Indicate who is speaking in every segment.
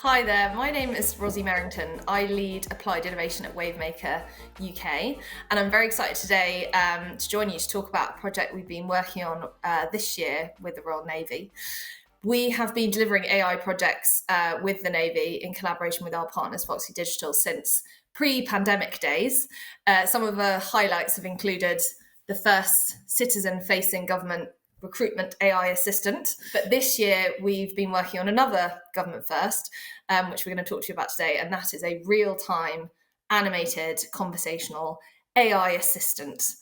Speaker 1: Hi there, my name is Rosie Merrington. I lead Applied Innovation at Wavemaker UK, and I'm very excited today to join you to talk about a project we've been working on this year with the Royal Navy. We have been delivering AI projects with the Navy in collaboration with our partners, Voxly Digital, since pre-pandemic days. Some of the highlights have included the first citizen-facing government recruitment AI assistant. But this year, we've been working on another government first, which we're going to talk to you about today, and that is a real-time animated conversational AI assistant.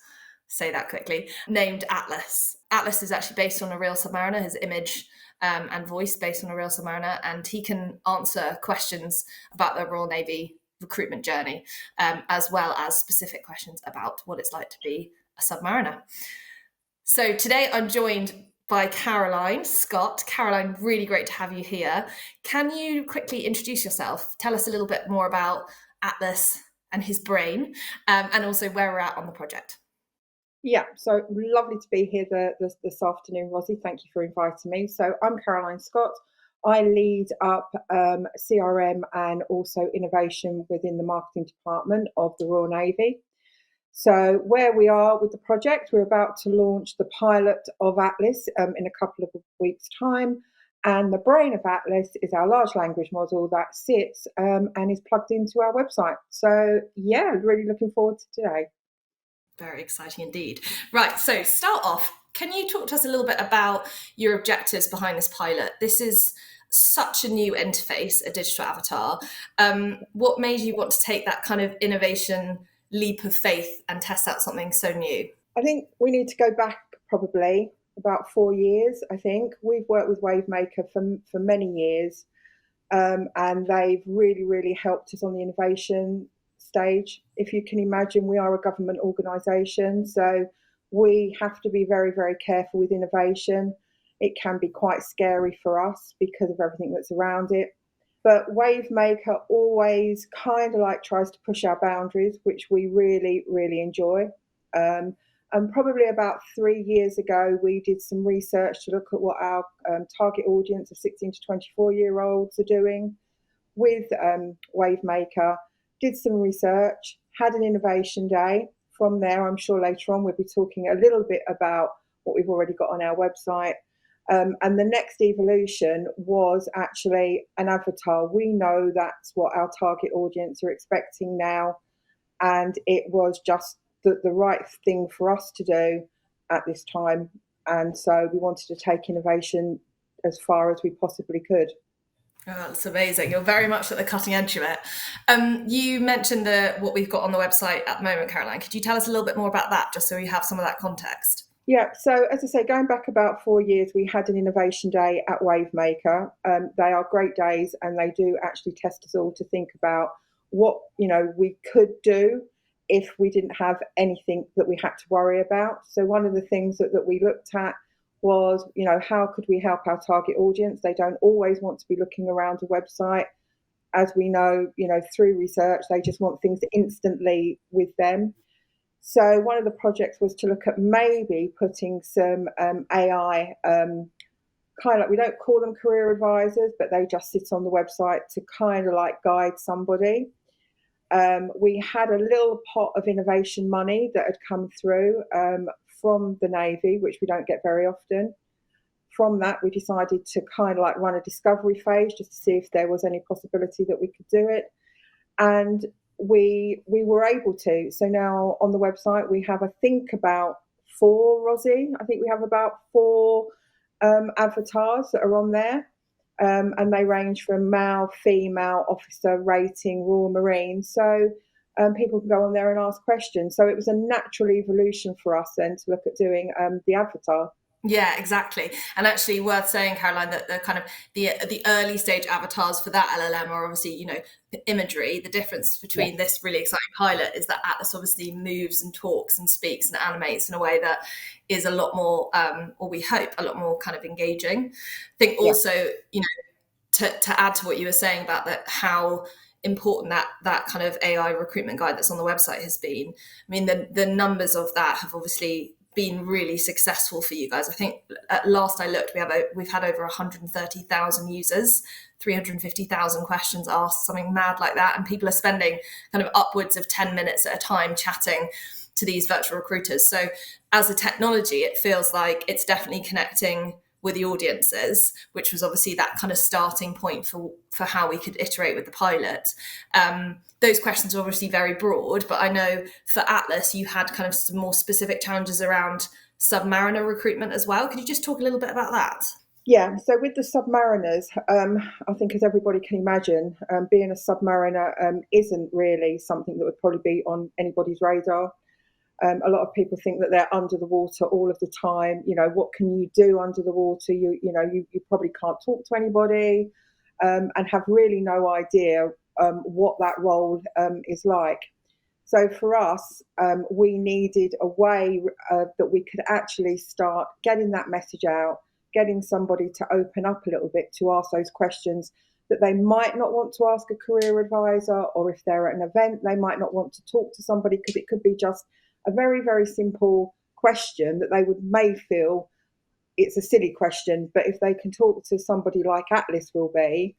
Speaker 1: Say that quickly, named Atlas. Atlas is actually based on a real submariner, his image and voice based on a real submariner, and he can answer questions about the Royal Navy recruitment journey, as well as specific questions about what it's like to be a submariner. So today I'm joined by Caroline Scott. Caroline, really great to have you here. Can you quickly introduce yourself? Tell us a little bit more about Atlas and his brain, and also where we're at on the project.
Speaker 2: Yeah, so lovely to be here this afternoon, Rosie. Thank you for inviting me. So I'm Caroline Scott. I lead up CRM and also innovation within the marketing department of the Royal Navy. So where we are with the project, we're about to launch the pilot of Atlas in a couple of weeks' time. And the brain of Atlas is our large language model that sits and is plugged into our website. So yeah, really looking forward to today.
Speaker 1: Very exciting indeed. Right, so start off, can you talk to us a little bit about your objectives behind this pilot? This is such a new interface, a digital avatar. What made you want to take that kind of innovation leap of faith and test out something so new?
Speaker 2: I think we need to go back probably about 4 years. I think we've worked with Wavemaker for many years, and they've really helped us on the innovation stage. If you can imagine, we are a government organisation, so we have to be very careful with innovation. It can be quite scary for us because of everything that's around it. But Wavemaker always kind of like tries to push our boundaries, which we really enjoy. And probably about 3 years ago, we did some research to look at what our target audience of 16 to 24-year-olds are doing with Wavemaker, did some research, had an innovation day. From there, I'm sure later on we'll be talking a little bit about what we've already got on our website. And the next evolution was actually an avatar. We know that's what our target audience are expecting now. And it was just the right thing for us to do at this time. And so we wanted to take innovation as far as we possibly could.
Speaker 1: Oh, that's amazing. You're very much at the cutting edge of it. You mentioned what we've got on the website at the moment, Caroline. Could you tell us a little bit more about that, just so we have some of that context?
Speaker 2: Yeah, so as I say, going back about 4 years, we had an innovation day at Wavemaker. They are great days, and they do actually test us all to think about what we could do if we didn't have anything that we had to worry about. So one of the things that we looked at was, how could we help our target audience? They don't always want to be looking around a website. As we know, through research, they just want things instantly with them. So one of the projects was to look at maybe putting some AI, kind of like, we don't call them career advisors, but they just sit on the website to kind of like guide somebody. We had a little pot of innovation money that had come through from the Navy, which we don't get very often. From that, we decided to kind of like run a discovery phase just to see if there was any possibility that we could do it. And we were able to. So now on the website, we have, I think, about 4, Rosie. I think we have about 4 avatars that are on there. And they range from male, female, officer, rating, Royal Marine. So people can go on there and ask questions. So it was a natural evolution for us then to look at doing the avatar.
Speaker 1: Yeah, exactly. And actually worth saying, Caroline, that the kind of the early stage avatars for that LLM are obviously, imagery. The difference between this really exciting pilot is that Atlas obviously moves and talks and speaks and animates in a way that is a lot more, or we hope, a lot more kind of engaging. I think also, to add to what you were saying about that, how important that kind of AI recruitment guide that's on the website has been. I mean, the numbers of that have obviously been really successful for you guys? I think at last I looked, we've had over 130,000 users, 350,000 questions asked, something mad like that, and people are spending kind of upwards of 10 minutes at a time chatting to these virtual recruiters. So as a technology, it feels like it's definitely connecting with the audiences, which was obviously that kind of starting point for how we could iterate with the pilot. Those questions are obviously very broad, but I know for Atlas, you had kind of some more specific challenges around submariner recruitment as well. Could you just talk a little bit about that?
Speaker 2: Yeah, so with the submariners, I think as everybody can imagine, being a submariner isn't really something that would probably be on anybody's radar. A lot of people think that they're under the water all of the time. You know, what can you do under the water? You probably can't talk to anybody, and have really no idea what that role is like. So for us, we needed a way that we could actually start getting that message out, getting somebody to open up a little bit to ask those questions that they might not want to ask a career advisor, or if they're at an event, they might not want to talk to somebody because it could be just a very, very simple question that they may feel it's a silly question, but if they can talk to somebody like Atlas will be,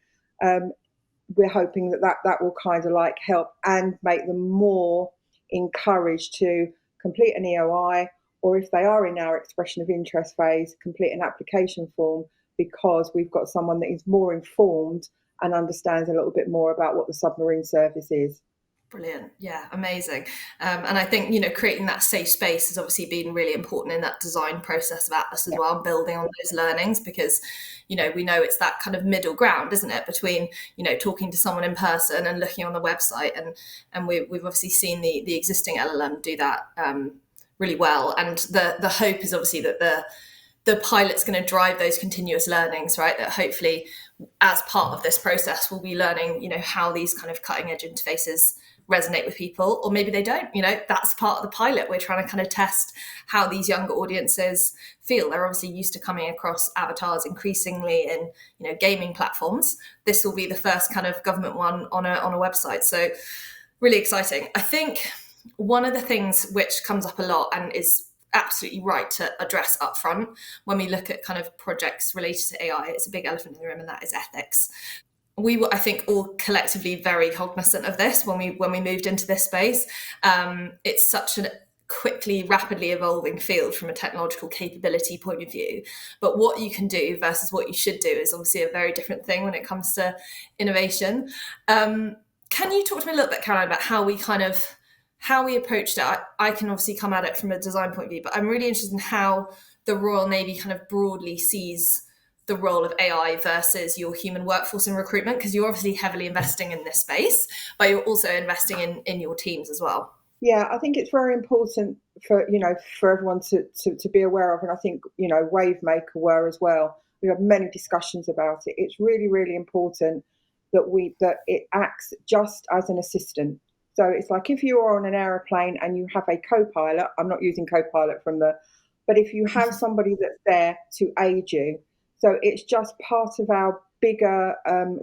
Speaker 2: we're hoping that will kind of like help and make them more encouraged to complete an EOI, or if they are in our expression of interest phase, complete an application form, because we've got someone that is more informed and understands a little bit more about what the submarine service is.
Speaker 1: Brilliant. Yeah, amazing. And I think, creating that safe space has obviously been really important in that design process of Atlas as well, building on those learnings, because, we know it's that kind of middle ground, isn't it, between, talking to someone in person and looking on the website. And we've obviously seen the existing LLM do that really well. And the hope is obviously that the pilot's going to drive those continuous learnings, right? That hopefully as part of this process, we'll be learning, how these kind of cutting edge interfaces resonate with people, or maybe they don't. That's part of the pilot. We're trying to kind of test how these younger audiences feel. They're obviously used to coming across avatars increasingly in gaming platforms. This will be the first kind of government one on a website, so really exciting. I think one of the things which comes up a lot and is absolutely right to address up front when we look at kind of projects related to AI, it's a big elephant in the room, and that is ethics. We were, I think, all collectively very cognizant of this when we moved into this space. It's such a quickly, rapidly evolving field from a technological capability point of view. But what you can do versus what you should do is obviously a very different thing when it comes to innovation. Can you talk to me a little bit, Caroline, about how we approached it? I can obviously come at it from a design point of view, but I'm really interested in how the Royal Navy kind of broadly sees the role of AI versus your human workforce in recruitment, because you're obviously heavily investing in this space, but you're also investing in your teams as well.
Speaker 2: Yeah, I think it's very important for everyone to be aware of, and I think Wavemaker were as well. We have many discussions about it. It's really, really important that it acts just as an assistant. So it's like if you are on an aeroplane and you have a co-pilot. I'm not using co-pilot but if you have somebody that's there to aid you. So it's just part of our bigger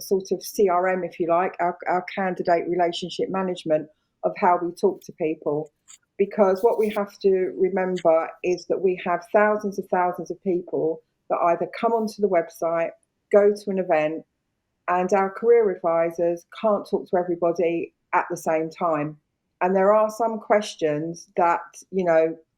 Speaker 2: sort of CRM, if you like, our candidate relationship management of how we talk to people. Because what we have to remember is that we have thousands of people that either come onto the website, go to an event, and our career advisors can't talk to everybody at the same time. And there are some questions that,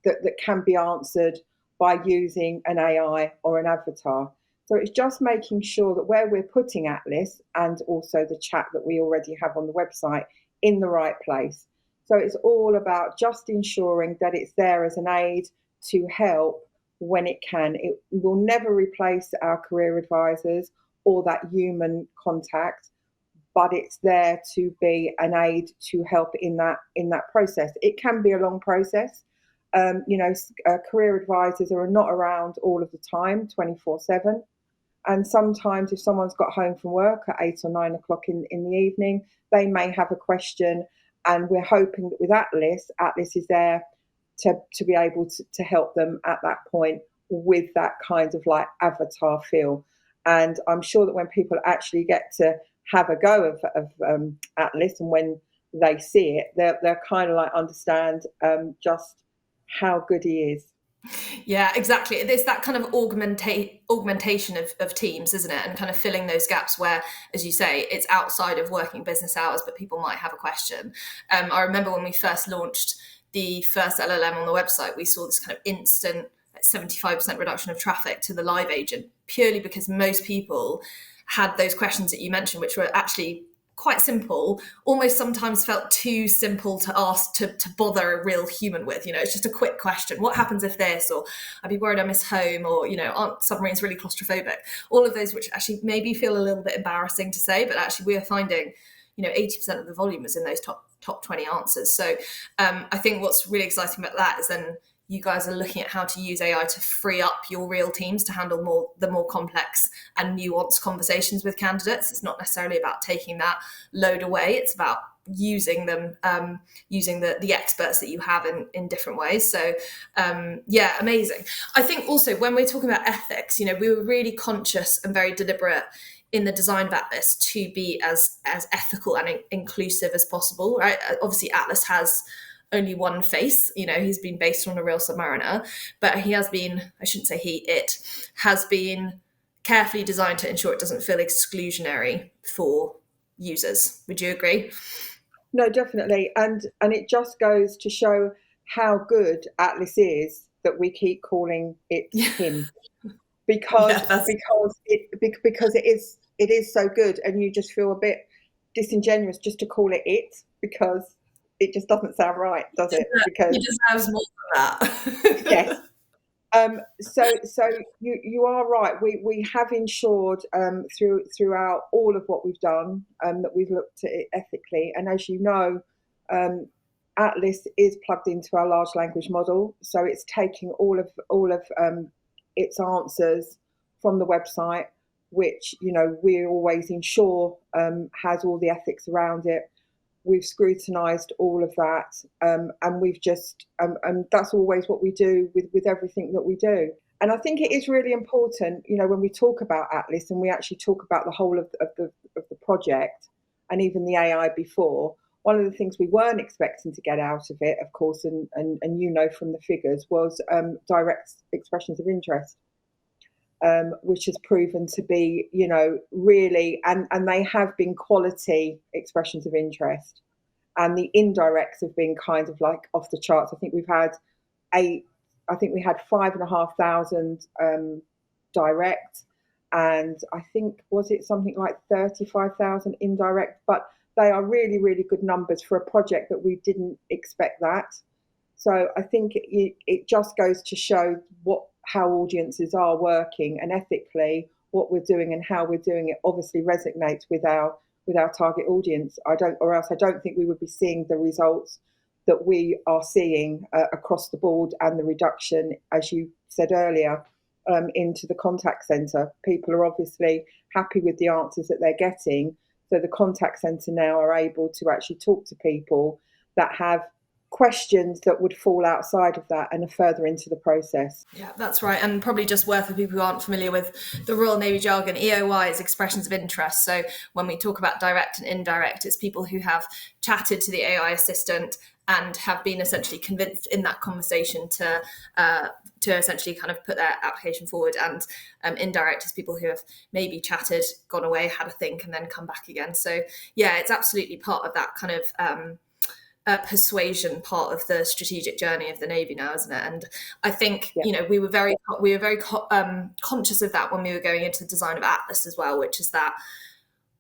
Speaker 2: that can be answered by using an AI or an avatar. So it's just making sure that where we're putting Atlas and also the chat that we already have on the website in the right place. So it's all about just ensuring that it's there as an aid to help when it can. It will never replace our career advisors or that human contact, but it's there to be an aid to help in that process. It can be a long process. Career advisors are not around all of the time, 24/7. And sometimes if someone's got home from work at 8 or 9 o'clock in the evening, they may have a question. And we're hoping that with Atlas is there to be able to help them at that point with that kind of like avatar feel. And I'm sure that when people actually get to have a go of Atlas, and when they see it, they're kind of like understand just how good he is.
Speaker 1: Yeah, exactly. There's that kind of augmentation of teams, isn't it? And kind of filling those gaps where, as you say, it's outside of working business hours, but people might have a question. I remember when we first launched the first LLM on the website, we saw this kind of instant 75% reduction of traffic to the live agent, purely because most people had those questions that you mentioned, which were actually quite simple, almost sometimes felt too simple to ask to bother a real human with. It's just a quick question. What happens if this? Or I'd be worried I miss home, or, aren't submarines really claustrophobic? All of those which actually maybe feel a little bit embarrassing to say, but actually we are finding, 80% of the volume is in those top 20 answers. So I think what's really exciting about that is then you guys are looking at how to use AI to free up your real teams to handle the more complex and nuanced conversations with candidates. It's not necessarily about taking that load away. It's about using them, using the experts that you have in different ways. So yeah, amazing. I think also when we're talking about ethics, we were really conscious and very deliberate in the design of Atlas to be as ethical and inclusive as possible, right? Obviously Atlas has only one face. He's been based on a real submariner, but he has been, I shouldn't say it has been carefully designed to ensure it doesn't feel exclusionary for users. Would you agree?
Speaker 2: No, definitely. And it just goes to show how good Atlas is that we keep calling it him. Because
Speaker 1: Yeah,
Speaker 2: it is so good, and you just feel a bit disingenuous just to call it, because it just doesn't sound right, does it? Because
Speaker 1: he deserves more than that.
Speaker 2: yes. So you are right. We have ensured throughout all of what we've done that we've looked at it ethically, and as you know, Atlas is plugged into our large language model, so it's taking all of its answers from the website, which we always ensure has all the ethics around it. We've scrutinised all of that, and we've just and that's always what we do with everything that we do. And I think it is really important, when we talk about Atlas and we actually talk about the whole of the project and even the AI before. One of the things we weren't expecting to get out of it, of course, and from the figures, was direct expressions of interest. Which has proven to be, really, and they have been quality expressions of interest. And the indirects have been kind of like off the charts. I think we had 5,500 direct, and I think, was it something like 35,000 indirect? But they are really, really good numbers for a project that we didn't expect that. So I think it just goes to show how audiences are working, and ethically what we're doing and how we're doing it obviously resonates with our target audience. I don't think we would be seeing the results that we are seeing across the board, and the reduction, as you said earlier, into the contact centre. People are obviously happy with the answers that they're getting. So the contact centre now are able to actually talk to people that have questions that would fall outside of that and are further into the process.
Speaker 1: Yeah, that's right. And probably just worth for people who aren't familiar with the Royal Navy jargon, EOI is expressions of interest. So when we talk about direct and indirect, it's people who have chatted to the AI assistant and have been essentially convinced in that conversation to essentially kind of put their application forward. And indirect is people who have maybe chatted, gone away, had a think, and then come back again. So yeah, it's absolutely part of that kind of persuasion part of the strategic journey of the Navy now, isn't it? And I think we were very conscious of that when we were going into the design of Atlas as well, which is that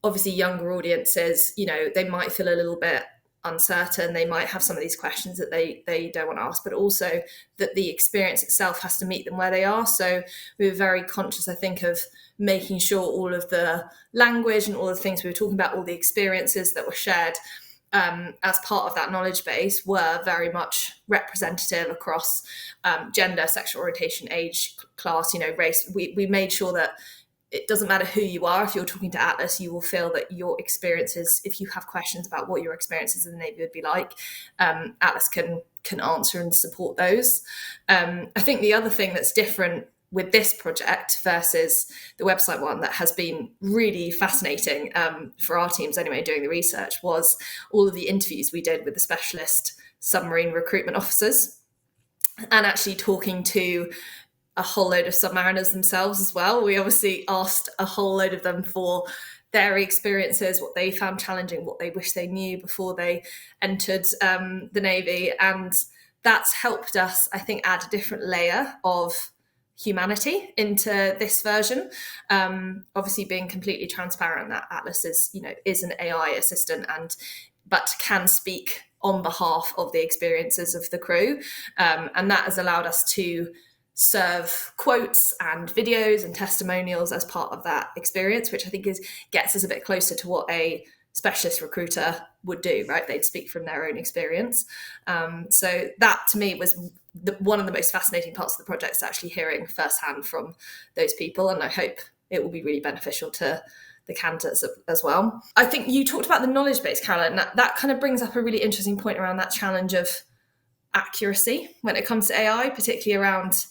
Speaker 1: obviously younger audiences, they might feel a little bit uncertain, they might have some of these questions that they don't want to ask, but also that the experience itself has to meet them where they are. So we were very conscious, I think, of making sure all of the language and all the things we were talking about, all the experiences that were shared as part of that knowledge base were very much representative across gender, sexual orientation, age, class, race. We made sure that it doesn't matter who you are. If you're talking to Atlas, you will feel that your experiences, if you have questions about what your experiences in the Navy would be like, Atlas can answer and support those. I think the other thing that's different with this project versus the website one that has been really fascinating for our teams anyway, doing the research, was all of the interviews we did with the specialist submarine recruitment officers. and actually talking to a whole load of submariners themselves as well. We obviously asked a whole load of them for their experiences, what they found challenging, what they wish they knew before they entered the Navy. And that's helped us, I think, add a different layer of humanity into this version. Obviously, being completely transparent that Atlas is an AI assistant, but can speak on behalf of the experiences of the crew, and that has allowed us to serve quotes and videos and testimonials as part of that experience, which I think gets us a bit closer to what a specialist recruiter would do, right? They'd speak from their own experience. So that to me was one of the most fascinating parts of the project, is actually hearing firsthand from those people. And I hope it will be really beneficial to the candidates as well. I think you talked about the knowledge base, Caroline, and that kind of brings up a really interesting point around that challenge of accuracy when it comes to AI, particularly around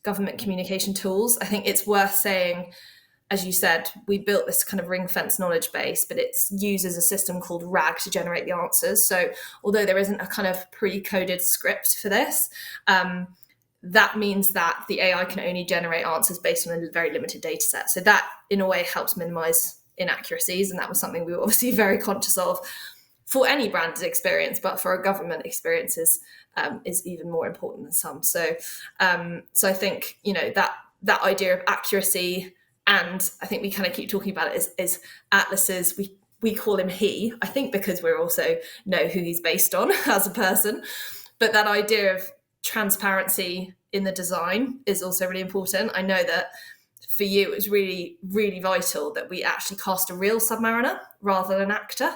Speaker 1: government communication tools. I think it's worth saying, as you said, we built this kind of ring-fence knowledge base, but it uses a system called RAG to generate the answers. So although there isn't a kind of pre-coded script for this, that means that the AI can only generate answers based on a very limited data set. So that, in a way, helps minimize inaccuracies. And that was something we were obviously very conscious of for any branded experience, but for a government experience is even more important than some. So I think, that idea of accuracy, and I think we kind of keep talking about it is Atlas's, we call him he, I think because we also know who he's based on as a person, but that idea of transparency in the design is also really important. I know that for you, it was really, really vital that we actually cast a real submariner rather than an actor.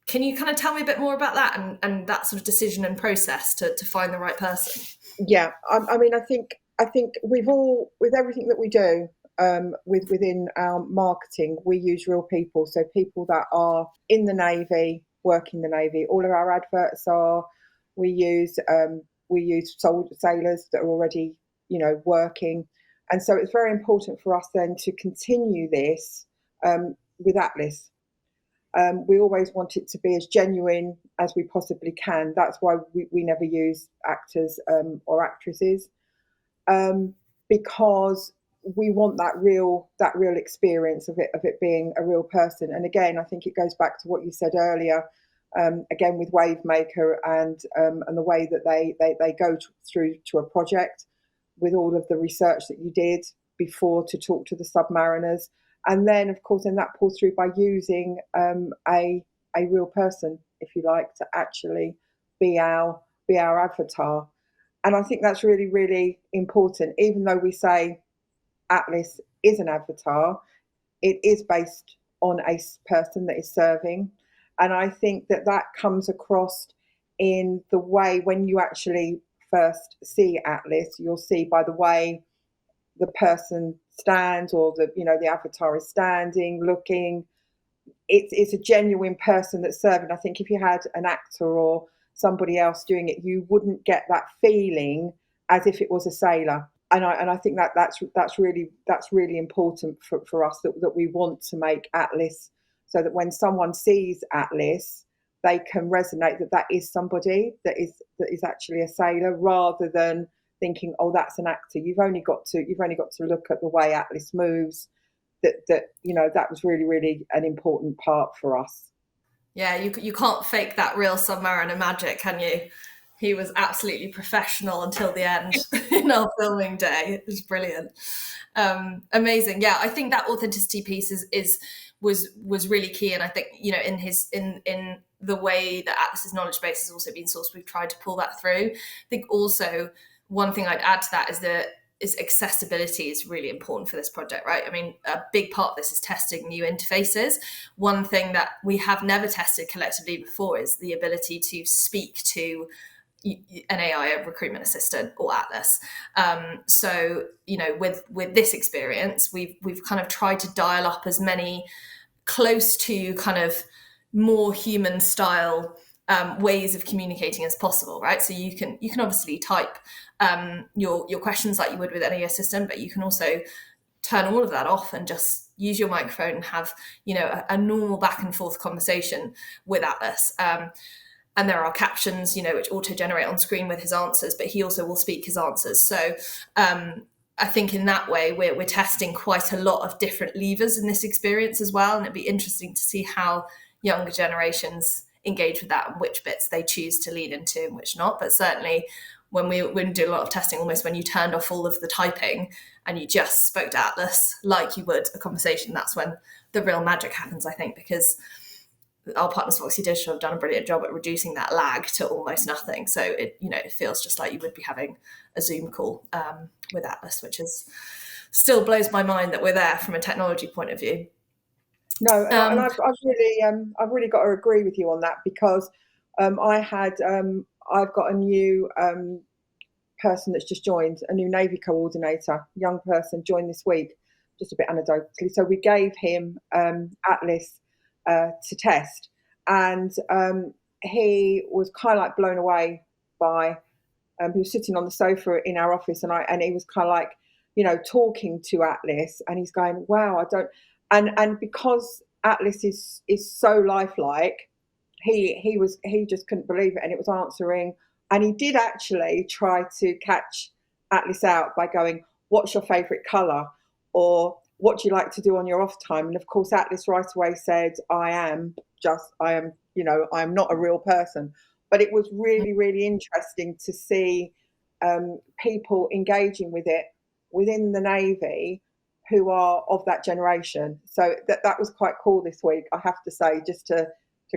Speaker 1: Can you kind of tell me a bit more about that and that sort of decision and process to find the right person?
Speaker 2: Yeah, I mean, I think we've all, with everything that we do, within our marketing, we use real people. So people that are in the Navy, work in the Navy. All of our adverts are. We use sailors that are already, working, and so it's very important for us then to continue this with Atlas. We always want it to be as genuine as we possibly can. That's why we never use actors or actresses, because we want that real experience of it being a real person. And again, I think it goes back to what you said earlier. Again, with Wavemaker and the way that they go through to a project with all of the research that you did before to talk to the submariners. And then, of course, that pulls through by using a real person, if you like, to actually be our avatar. And I think that's really, really important. Even though we say Atlas is an avatar, it is based on a person that is serving. And I think that comes across in the way when you actually first see Atlas, you'll see by the way the person stands, or the avatar is standing, looking. It's a genuine person that's serving. I think if you had an actor or somebody else doing it, you wouldn't get that feeling as if it was a sailor. And I think that's really important for us, that we want to make Atlas so that when someone sees Atlas, they can resonate that is somebody that is actually a sailor, rather than thinking, oh, that's an actor. You've only got to look at the way Atlas moves. That was really, really an important part for us.
Speaker 1: Yeah, you can't fake that real submariner magic, can you? He was absolutely professional until the end in our filming day. It was brilliant. Amazing. Yeah, I think that authenticity piece was really key. And I think, in the way that Atlas's knowledge base has also been sourced, we've tried to pull that through. I think also one thing I'd add to that is accessibility is really important for this project, right? I mean, a big part of this is testing new interfaces. One thing that we have never tested collectively before is the ability to speak to an AI, a recruitment assistant, or Atlas. So, with this experience, we've kind of tried to dial up as many close to kind of more human style ways of communicating as possible, right? So you can obviously type your questions like you would with any assistant, but you can also turn all of that off and just use your microphone and have a normal back and forth conversation with Atlas. And there are captions, which auto-generate on screen with his answers, but he also will speak his answers. So I think in that way, we're testing quite a lot of different levers in this experience as well. And it'd be interesting to see how younger generations engage with that and which bits they choose to lean into and which not. But certainly when we do a lot of testing, almost when you turned off all of the typing and you just spoke to Atlas like you would a conversation, that's when the real magic happens, I think, because our partners Voxly Digital have done a brilliant job at reducing that lag to almost nothing. So it feels just like you would be having a Zoom call with Atlas, which is still blows my mind that we're there from a technology point of view.
Speaker 2: No, and I've really got to agree with you on that, because I've got a new person that's just joined, a new Navy coordinator, young person joined this week, just a bit anecdotally. So we gave him Atlas to test, and he was kind of like blown away by. He was sitting on the sofa in our office, and he was kind of like, talking to Atlas, and he's going, "Wow, I don't." And because Atlas is so lifelike, he just couldn't believe it, and it was answering, and he did actually try to catch Atlas out by going, "What's your favourite colour?" or "What do you like to do on your off time?" And of course, Atlas right away said, I am, not a real person. But it was really, really interesting to see people engaging with it within the Navy who are of that generation. So that was quite cool this week, I have to say, just to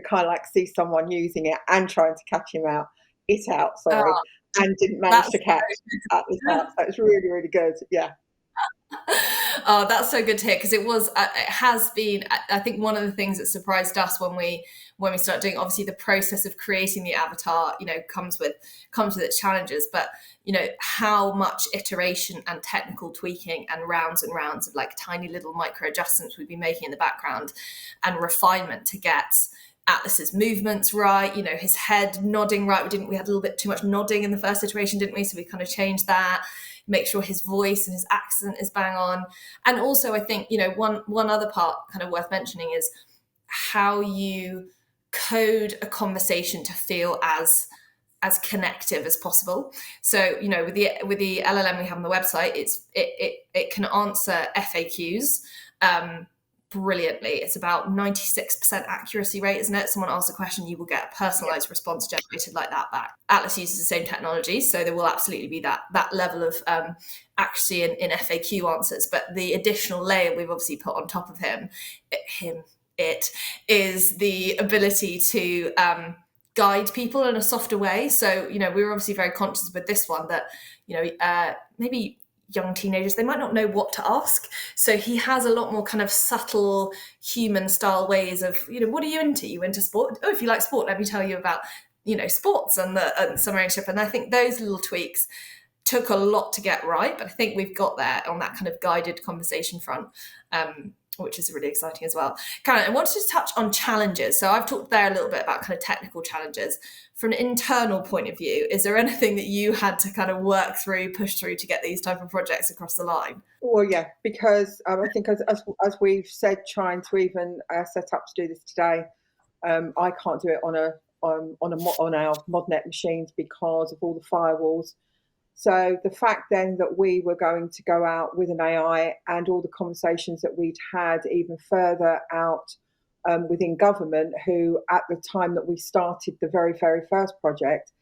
Speaker 2: kind of like see someone using it and trying to catch him out, and didn't manage to catch Atlas out. So it's really, really good. Yeah.
Speaker 1: Oh, that's so good to hear, because it has been, I think, one of the things that surprised us when we start doing, obviously the process of creating the avatar, comes with its challenges, but how much iteration and technical tweaking and rounds of like tiny little micro adjustments we've been making in the background and refinement to get Atlas's movements right, his head nodding right. We had a little bit too much nodding in the first iteration, didn't we? So we kind of changed that. Make sure his voice and his accent is bang on. And also, I think, one other part kind of worth mentioning is how you code a conversation to feel as connective as possible. So, with the LLM we have on the website, it can answer FAQs brilliantly. It's about 96% accuracy rate, isn't it? Someone asks a question, you will get a personalized response generated like that back. Atlas uses the same technology, so there will absolutely be that level of accuracy in FAQ answers. But the additional layer we've obviously put on top of it is the ability to guide people in a softer way. So, we were obviously very conscious with this one that, maybe young teenagers, they might not know what to ask. So he has a lot more kind of subtle human style ways of, what are you into? You into sport? Oh, if you like sport, let me tell you about, sports and submarinership. And I think those little tweaks took a lot to get right, but I think we've got there on that kind of guided conversation front, which is really exciting as well. Karen, I wanted to touch on challenges. So I've talked there a little bit about kind of technical challenges. From an internal point of view, is there anything that you had to kind of work through, push through to get these type of projects across the line?
Speaker 2: Well, yeah, because I think as we've said, trying to even set up to do this today, I can't do it on our ModNet machines because of all the firewalls. So the fact then that we were going to go out with an AI, and all the conversations that we'd had even further out within government, who at the time that we started the very, very first project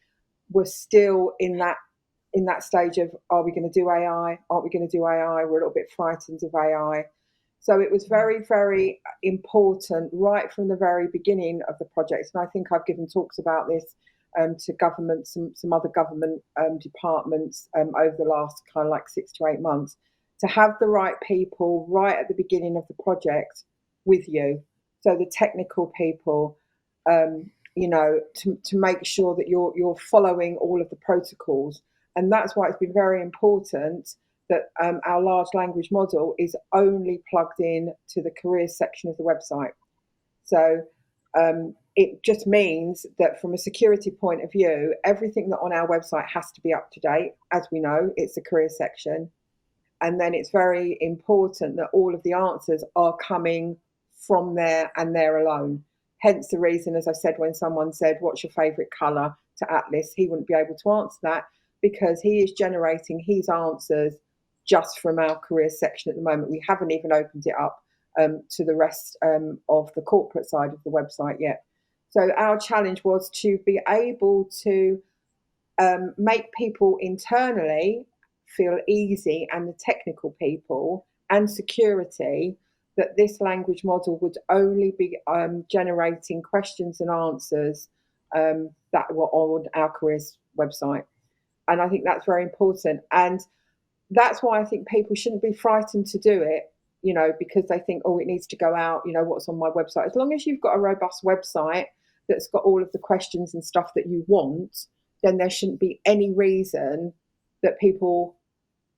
Speaker 2: were still in that stage of, are we going to do AI? Aren't we going to do AI? We're a little bit frightened of AI. So it was very, very important right from the very beginning of the project. And I think I've given talks about this to government, some other government departments over the last kind of like 6 to 8 months, to have the right people right at the beginning of the project with you. So the technical people, to make sure that you're following all of the protocols. And that's why it's been very important that our large language model is only plugged in to the careers section of the website. So it just means that from a security point of view, everything that on our website has to be up to date. As we know, it's the career section. And then it's very important that all of the answers are coming from there and there alone. Hence the reason, as I said, when someone said, what's your favourite colour to Atlas, he wouldn't be able to answer that because he is generating his answers just from our careers section at the moment. We haven't even opened it up to the rest of the corporate side of the website yet. So our challenge was to be able to make people internally feel easy, and the technical people and security, that this language model would only be generating questions and answers that were on our careers website. And I think that's very important. And that's why I think people shouldn't be frightened to do it, because they think, oh, it needs to go out, what's on my website. As long as you've got a robust website that's got all of the questions and stuff that you want, then there shouldn't be any reason that people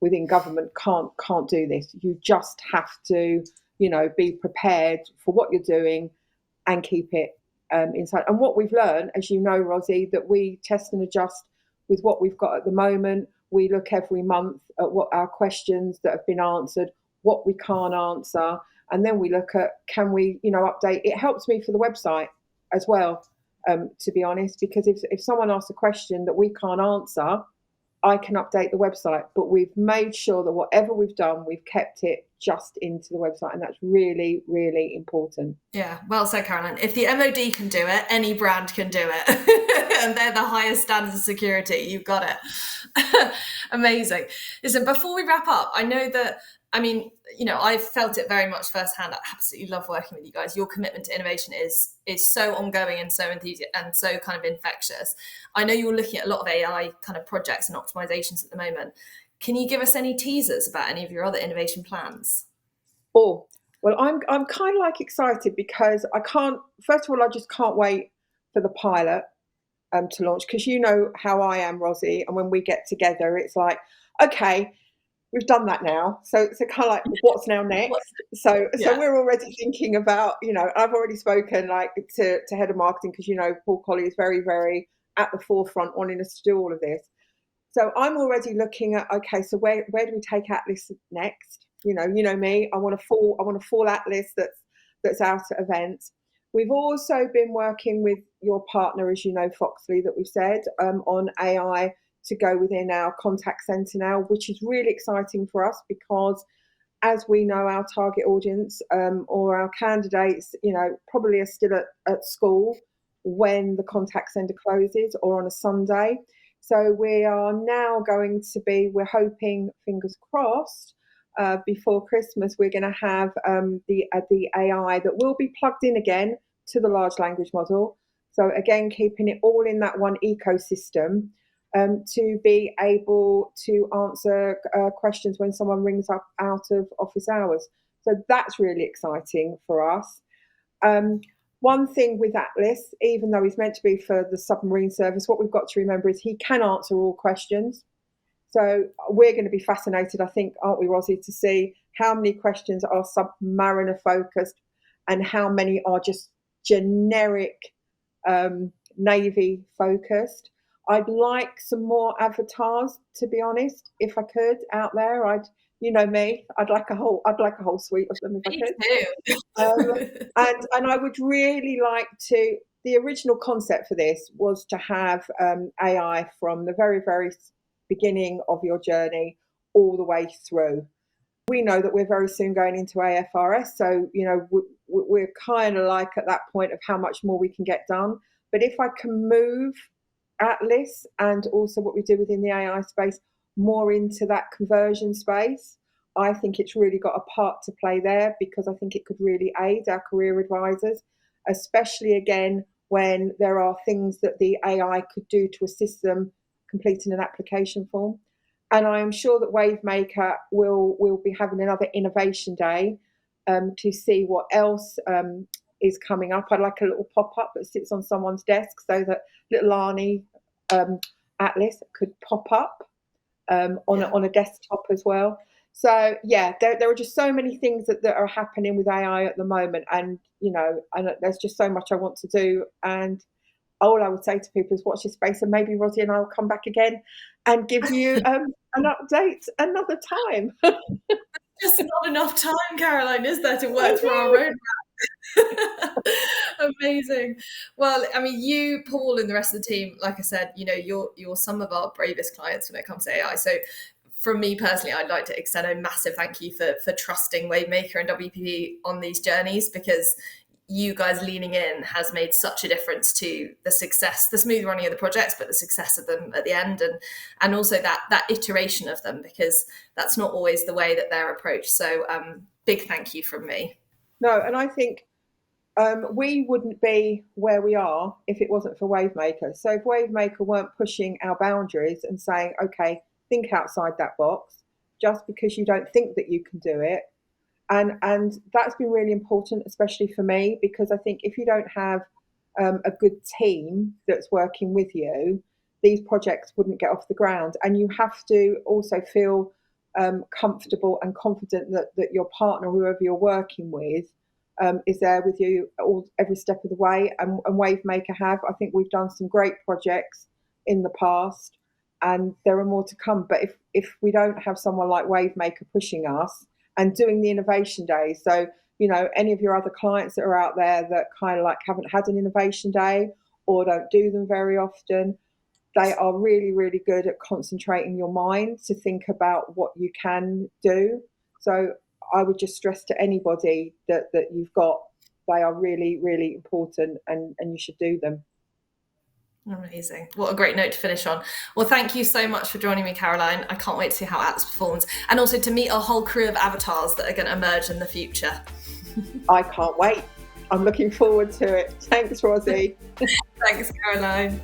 Speaker 2: within government can't do this. You just have to, be prepared for what you're doing and keep it inside. And what we've learned, as you know, Rosie, that we test and adjust with what we've got at the moment. We look every month at what our questions that have been answered, what we can't answer, and then we look at, can we, update. It helps me for the website as well, to be honest, because if someone asks a question that we can't answer, I can update the website. But we've made sure that whatever we've done, we've kept it just into the website, and that's really, really important.
Speaker 1: Yeah, well said, Caroline. If the MOD can do it, any brand can do it. And they're the highest standards of security. You've got it. Amazing. Listen, before we wrap up, I know that, I've felt it very much firsthand. I absolutely love working with you guys. Your commitment to innovation is so ongoing and so enthusiastic and so kind of infectious. I know you're looking at a lot of AI kind of projects and optimizations at the moment. Can you give us any teasers about any of your other innovation plans?
Speaker 2: Oh, well, I'm kind of excited because first of all, I just can't wait for the pilot to launch, because you know how I am, Rosie, and when we get together, it's like, okay, we've done that now. So kind of like, what's now next? So we're already thinking about, I've already spoken to head of marketing, because, Paul Colley is very, very at the forefront wanting us to do all of this. So I'm already looking at, okay, so where do we take Atlas next? You know me, I want a full Atlas that's out at events. We've also been working with your partner, as you know, Voxly, that we've said, on AI to go within our contact centre now, which is really exciting for us because, as we know, our target audience or our candidates, probably are still at school when the contact centre closes or on a Sunday. So we are now going to be, we're hoping, fingers crossed, before Christmas, we're going to have the AI that will be plugged in again to the large language model. So again, keeping it all in that one ecosystem, to be able to answer questions when someone rings up out of office hours. So that's really exciting for us. One thing with Atlas, even though he's meant to be for the submarine service, what we've got to remember is he can answer all questions. So we're going to be fascinated, I think, aren't we, Rosie, to see how many questions are submariner focused and how many are just generic Navy focused. I'd like some more avatars, to be honest, if I could, out there. You know me, I'd like a whole suite of them if I could. And I would really like to. The original concept for this was to have AI from the very, very beginning of your journey all the way through. We know that we're very soon going into AFRS, so we're kind of like at that point of how much more we can get done. But if I can move Atlas and also what we do within the AI space more into that conversion space, I think it's really got a part to play there, because I think it could really aid our career advisors, especially again when there are things that the AI could do to assist them completing an application form. And I am sure that Wavemaker will be having another innovation day to see what else is coming up. I'd like a little pop-up that sits on someone's desk so that little Arnie Atlas could pop up on a desktop as well. So yeah, there are just so many things that are happening with AI at the moment, and and there's just so much I want to do. And all I would say to people is watch this space, and maybe Rosie and I will come back again and give you an update another time.
Speaker 1: Just not enough time, Caroline, is there, to work through our roadmap? Amazing. Well, I mean, you, Paul, and the rest of the team, like I said, you're some of our bravest clients when it comes to AI. So from me personally, I'd like to extend a massive thank you for trusting Wavemaker and WPP on these journeys, because you guys leaning in has made such a difference to the success, the smooth running of the projects, but the success of them at the end, and also that iteration of them, because that's not always the way that they're approached. So big thank you from me.
Speaker 2: No, and I think we wouldn't be where we are if it wasn't for Wavemaker. So if Wavemaker weren't pushing our boundaries and saying, okay, think outside that box, just because you don't think that you can do it. And that's been really important, especially for me, because I think if you don't have a good team that's working with you, these projects wouldn't get off the ground. And you have to also feel comfortable and confident that your partner, whoever you're working with, is there with you every step of the way. And Wavemaker have. I think we've done some great projects in the past, and there are more to come. But if we don't have someone like Wavemaker pushing us and doing the innovation days, so any of your other clients that are out there that kind of like haven't had an innovation day or don't do them very often, they are really, really good at concentrating your mind to think about what you can do. So I would just stress to anybody that you've got, they are really, really important, and you should do them.
Speaker 1: Amazing. What a great note to finish on. Well, thank you so much for joining me, Caroline. I can't wait to see how Atlas performs, and also to meet a whole crew of avatars that are going to emerge in the future.
Speaker 2: I can't wait. I'm looking forward to it. Thanks, Rosie.
Speaker 1: Thanks, Caroline.